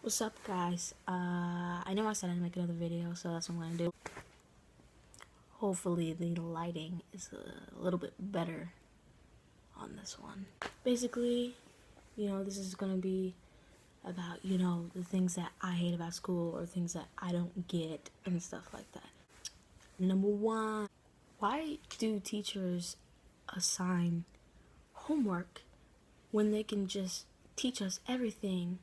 What's up, guys? I know I said I'd make another video, so that's what I'm gonna do. Hopefully the lighting is a little bit better on this one. Basically, this is gonna be about, the things that I hate about school or things that I don't get and stuff like that. Number one, why do teachers assign homework when they can just teach us everything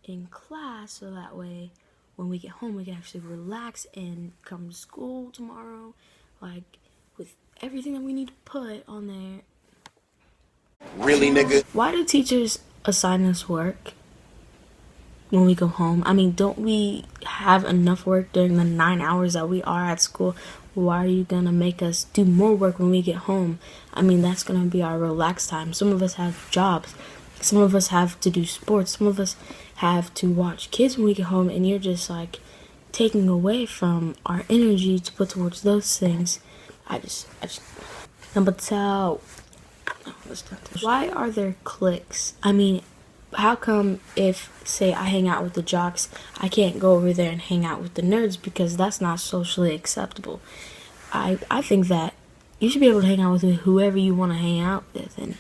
in class, so that way when we get home we can actually relax and come to school tomorrow, like, with everything that we need to put on there. Really, nigga? Why do teachers assign us work when we go home? I mean, don't we have enough work during the 9 hours that we are at school? Why are you gonna make us do more work when we get home? I mean, that's gonna be our relaxed time. Some of us have jobs. Some of us have to do sports. Some of us have to watch kids when we get home, and you're just like taking away from our energy to put towards those things. I just number two. Why are there cliques? I mean, how come if, say, I hang out with the jocks, I can't go over there and hang out with the nerds, because that's not socially acceptable? I think that you should be able to hang out with whoever you want to hang out with and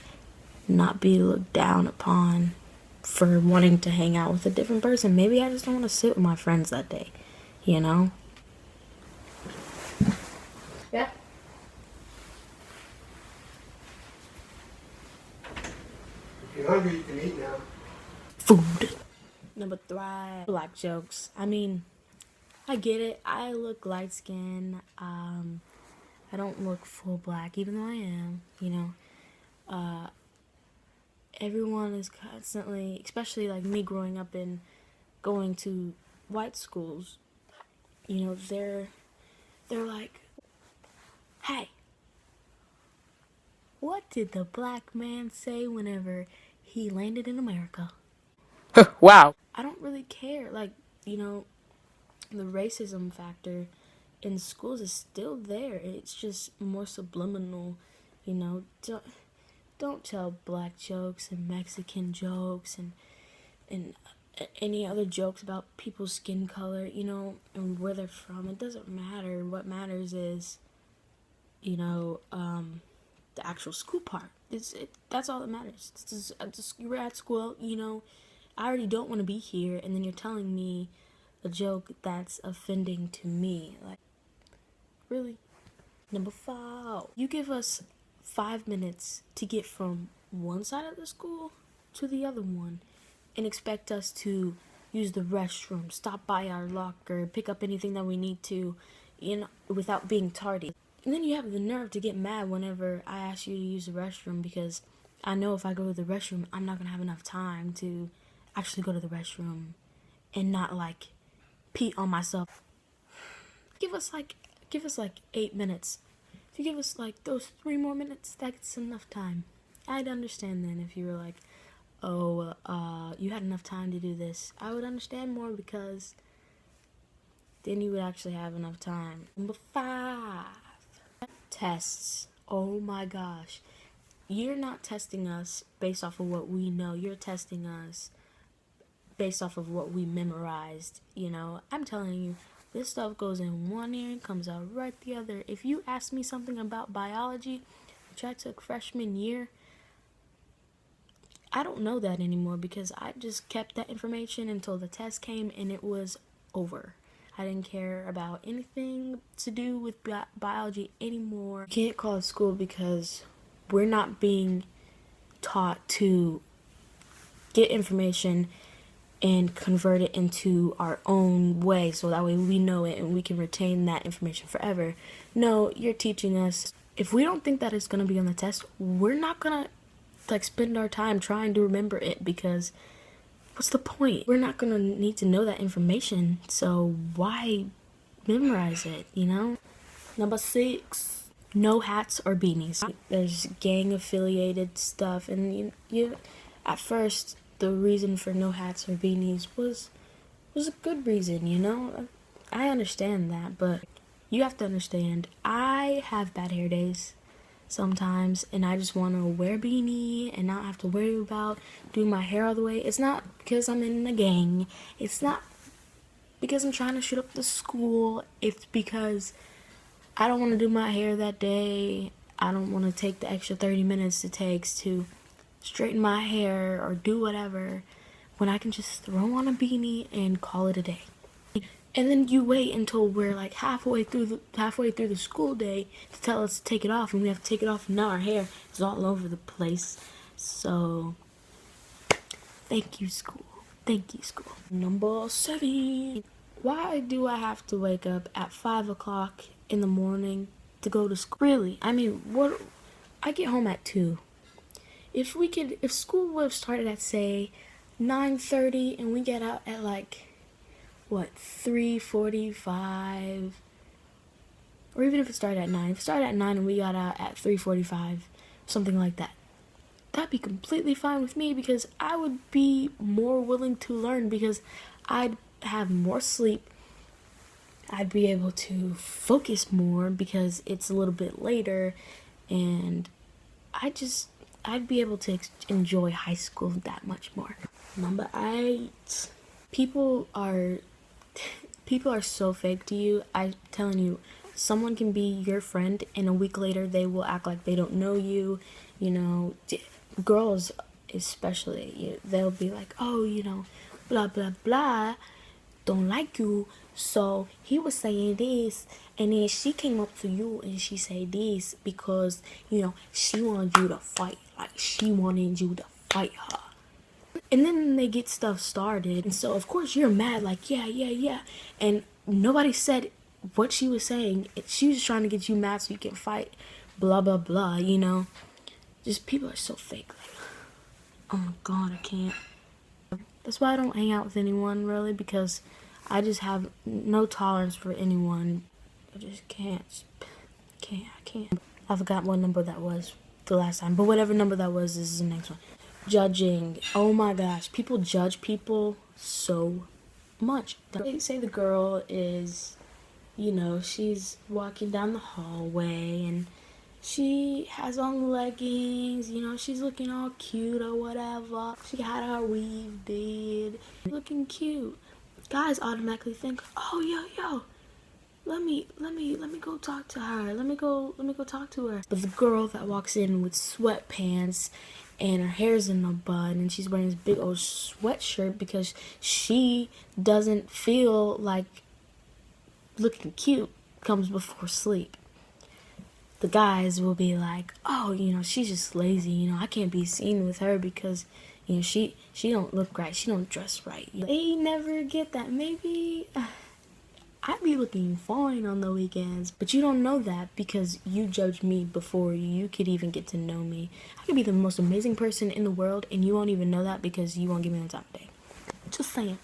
not be looked down upon for wanting to hang out with a different person. Maybe I just don't want to sit with my friends that day, Yeah. If you're hungry, you can eat now. Food. Number three, black jokes. I mean, I get it. I look light skinned. I don't look full black, even though I am, everyone is constantly, especially like me growing up and going to white schools, they're like, hey, what did the black man say whenever he landed in America? Wow. I don't really care. Like, the racism factor in schools is still there. It's just more subliminal, don't tell black jokes and Mexican jokes and any other jokes about people's skin color, and where they're from. It doesn't matter. What matters is, the actual school part. That's all that matters. You're at school, I already don't want to be here, and then you're telling me a joke that's offending to me. Like, really? Number 5. You give us 5 minutes to get from one side of the school to the other one and expect us to use the restroom, stop by our locker, pick up anything that we need to, without being tardy. And then you have the nerve to get mad whenever I ask you to use the restroom, because I know if I go to the restroom, I'm not going to have enough time to actually go to the restroom and not, like, pee on myself. Give us like 8 minutes. If you give us like those 3 more minutes, that's enough time. I'd understand then if you were like, oh, you had enough time to do this. I would understand more, because then you would actually have enough time. Number 5. Tests. Oh my gosh. You're not testing us based off of what we know. You're testing us based off of what we memorized, I'm telling you, this stuff goes in one ear and comes out right the other. If you ask me something about biology, which I took freshman year, I don't know that anymore, because I just kept that information until the test came and it was over. I didn't care about anything to do with biology anymore. You can't call it school, because we're not being taught to get information and convert it into our own way, so that way we know it and we can retain that information forever. No, you're teaching us. If we don't think that it's going to be on the test, we're not going to spend our time trying to remember it, because what's the point? We're not going to need to know that information, so why memorize it, Number 6. No hats or beanies. There's gang affiliated stuff, and you at first, the reason for no hats or beanies was a good reason, I understand that, but you have to understand, I have bad hair days. sometimes, and I just want to wear a beanie and not have to worry about doing my hair all the way. It's not because I'm in a gang. It's not because I'm trying to shoot up the school. It's because I don't want to do my hair that day. I don't want to take the extra 30 minutes it takes to straighten my hair or do whatever when I can just throw on a beanie and call it a day. And then you wait until we're like halfway through the school day to tell us to take it off, and we have to take it off, and now our hair is all over the place. So thank you, school. Thank you, school. Number 7. Why do I have to wake up at 5 o'clock in the morning to go to school? Really? I mean, what? I get home at 2. If school would have started at, say, 9:30 and we get out at like, what, 3:45, or even if it started at 9. If it started at 9 and we got out at 3:45, something like that, that'd be completely fine with me, because I would be more willing to learn, because I'd have more sleep. I'd be able to focus more because it's a little bit later, and I'd be able to enjoy high school that much more. Number 8. People are so fake to you. I'm telling you, someone can be your friend and a week later they will act like they don't know you. You know, girls especially, they'll be like, oh, blah blah blah, don't like you, so he was saying this, and then she came up to you and she said this because she wanted you to fight, like she wanted you to fight her. And then they get stuff started, and so of course you're mad, like yeah, and nobody said what she was saying. She was trying to get you mad so you can fight, blah blah blah. Just people are so fake. Like, oh my god, I can't. That's why I don't hang out with anyone, really, because I just have no tolerance for anyone. I just can't. I can't. I forgot what number that was the last time, but whatever number that was, this is the next one. Judging. Oh my gosh, people judge people so much. They say the girl is, she's walking down the hallway and she has on leggings, she's looking all cute or whatever. She had her weave did, looking cute. Guys automatically think, oh yo, let me go talk to her. Let me go talk to her. But the girl that walks in with sweatpants and her hair's in a bun and she's wearing this big old sweatshirt because she doesn't feel like looking cute comes before sleep. The guys will be like, oh, she's just lazy. I can't be seen with her because, she don't look right. She don't dress right. They never get that. Maybe I'd be looking fine on the weekends, but you don't know that because you judged me before you could even get to know me. I could be the most amazing person in the world and you won't even know that because you won't give me the time of day. Just saying.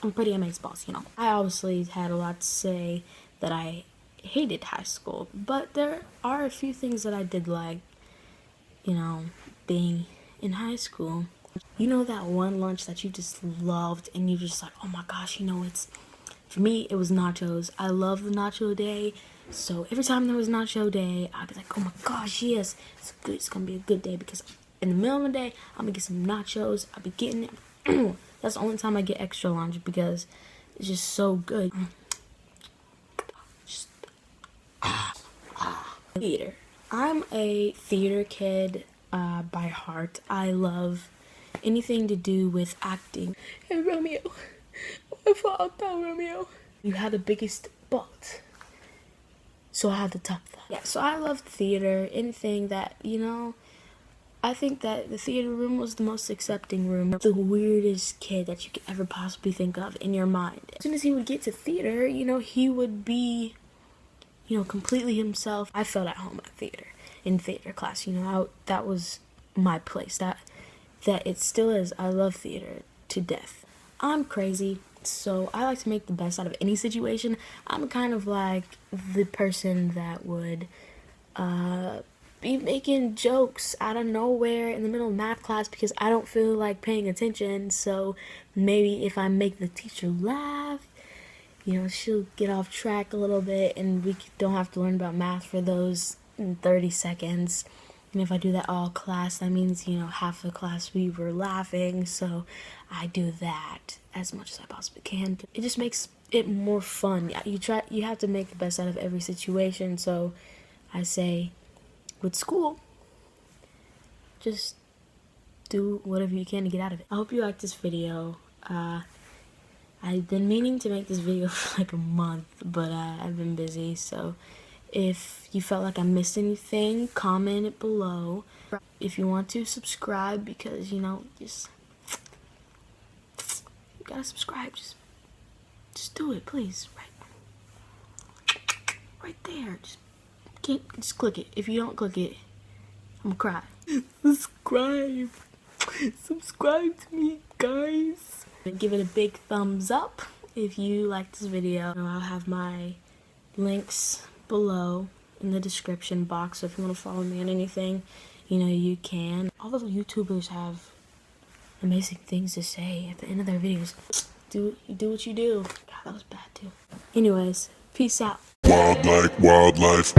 I'm pretty amazed boss, I obviously had a lot to say that I hated high school, but there are a few things that I did like, being in high school. That one lunch that you just loved and you just like, oh my gosh, for me, it was nachos. I love the nacho day. So every time there was nacho day, I'd be like, oh my gosh, yes, it's good. It's going to be a good day because in the middle of the day, I'm going to get some nachos. I'll be getting it. That's the only time I get extra lunch because it's just so good. Theater. I'm a theater kid by heart. I love anything to do with acting. Hey, Romeo. I thought that, Romeo. You had the biggest butt, so I had to top that. Yeah, so I love theater. Anything that, I think that the theater room was the most accepting room. The weirdest kid that you could ever possibly think of in your mind. As soon as he would get to theater, he would be, completely himself. I felt at home in theater class. That was my place. That it still is. I love theater to death. I'm crazy. So I like to make the best out of any situation. I'm kind of like the person that would be making jokes out of nowhere in the middle of math class because I don't feel like paying attention. So maybe if I make the teacher laugh, she'll get off track a little bit and we don't have to learn about math for those in 30 seconds. And if I do that all class, that means, you know, half the class we were laughing. So I do that as much as I possibly can. It just makes it more fun. You have to make the best out of every situation. So I say, with school, just do whatever you can to get out of it. I hope you liked this video. I've been meaning to make this video for like a month, but I've been busy. So if you felt like I missed anything, comment it below. If you want to, subscribe, because, you know, just, you gotta subscribe. Just do it, please. Right there. Just click it. If you don't click it, I'm gonna cry. Subscribe to me, guys. And give it a big thumbs up if you liked this video. I'll have my links below in the description box, so if you want to follow me on anything, you know, you can. All those YouTubers have amazing things to say at the end of their videos. Do what you do. God, that was bad too. Anyways, peace out. Wildlife. Wildlife.